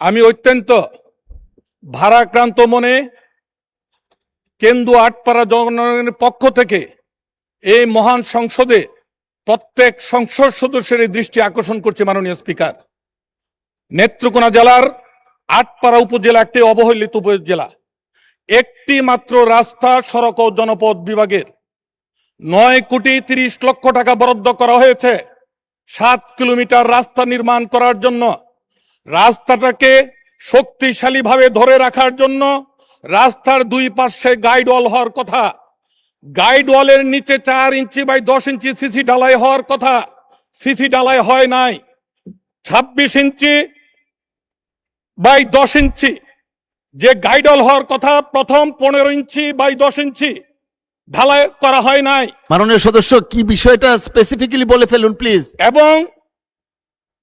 আমি অত্যন্ত ভারাক্রান্ত মনে কেন্দু আটপাড়া জনগণের পক্ষ থেকে এই মহান সংসদে প্রত্যেক সংসদ সদস্যের দৃষ্টি আকর্ষণ করছে মাননীয় স্পিকার। নেত্রকোনা জেলার আটপাড়া উপজেলা একটি অবহেলিত উপজেলা। একটি মাত্র রাস্তা, সড়ক ও জনপথ বিভাগের 9,30,00,000 টাকা বরাদ্দ করা হয়েছে 7 কিলোমিটার রাস্তা নির্মাণ করার জন্য। রাস্তাটাকে শক্তিশালীভাবে ধরে রাখার জন্য রাস্তার দুই পাশে গাইড ওয়াল হওয়ার কথা। গাইড ওয়ালের নিচে 4 ইঞ্চি বাই 10 ইঞ্চি সিসি ঢালাই হওয়ার কথা, সিসি ঢালাই হয় নাই। 26 ইঞ্চি বাই 10 ইঞ্চি যে গাইড ওয়াল হওয়ার কথা, প্রথম 15 ইঞ্চি বাই 10 ইঞ্চি ঢালাই করা হয় নাই। মাননীয় সদস্য, কি বিষয়টা স্পেসিফিক্যালি বলে ফেলুন প্লিজ। এবং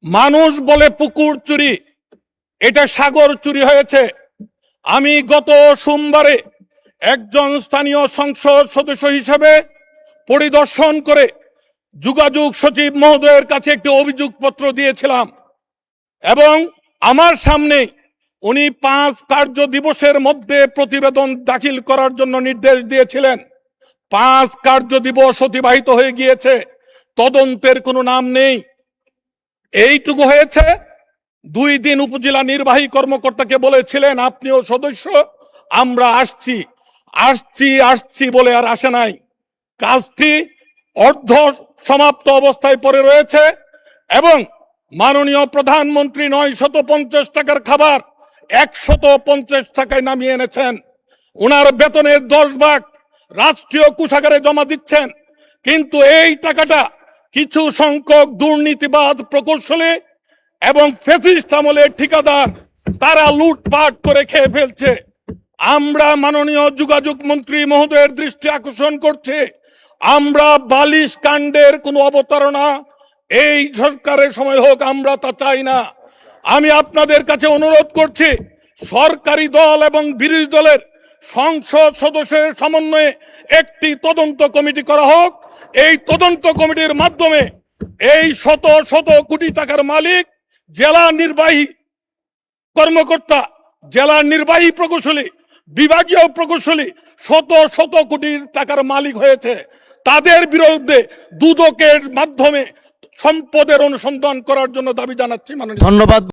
মানুষ বলে পুকুর চুরি, এটা সাগর চুরি হয়েছে। আমি গত সোমবারে একজন স্থানীয় সংসদ সদস্য হিসেবে পরিদর্শন করে যোগাযোগ সচিব মহোদয়ের কাছে একটি অভিযোগপত্র দিয়েছিলাম এবং আমার সামনে উনি 5 কার্য দিবসের মধ্যে প্রতিবেদন দাখিল করার জন্য নির্দেশ দিয়েছিলেন। 5 কার্য দিবস অতিবাহিত হয়ে গিয়েছে, তদন্তের কোনো নাম নেই। এইটুকু হয়েছে, 2 দিন উপজেলা নির্বাহী কর্মকর্তাকে বলেছিলেন আপনিও সদস্য, আমরা আসছি আসছি বলে আর আসে নাই। কাজটি অর্ধ সমাপ্ত অবস্থায় পড়ে রয়েছে এবং মাননীয় প্রধানমন্ত্রী 950 টাকার খাবার 150 টাকায় নামিয়ে এনেছেন। ওনার বেতনের 10 ভাগ রাষ্ট্রীয় কোষাগারে জমা দিচ্ছেন, কিন্তু এই টাকাটা কিছু সংখ্যক দুর্নীতিবাদ প্রকৌশলী এবং ফ্যাসিস্ট আমলের ঠিকাদার তারা লুটপাট করে খেয়ে ফেলছে। আমরা মাননীয় যোগাযোগ মন্ত্রী মহোদয়ের দৃষ্টি আকর্ষণ করছি, আমরা বালিশ কাণ্ডের কোনো অবতারণা এই সরকারের সময় হোক, আমরা তা চাই না। আমি আপনাদের কাছে অনুরোধ করছি, সরকারি দল এবং বিরোধী দলের সংসদ সদস্যের সমন্বয়ে একটি তদন্ত কমিটি করা হোক। এই তদন্ত কমিটির মাধ্যমে এই শত শত কোটি টাকার মালিক জেলা নির্বাহী কর্মকর্তা, জেলা নির্বাহী প্রকৌশলী, বিভাগীয় প্রকৌশলী শত শত কোটি টাকার মালিক হয়েছে, তাদের বিরুদ্ধে দুদকের মাধ্যমে সম্পদের অনুসন্ধান করার জন্য দাবি জানাচ্ছি। ধন্যবাদ।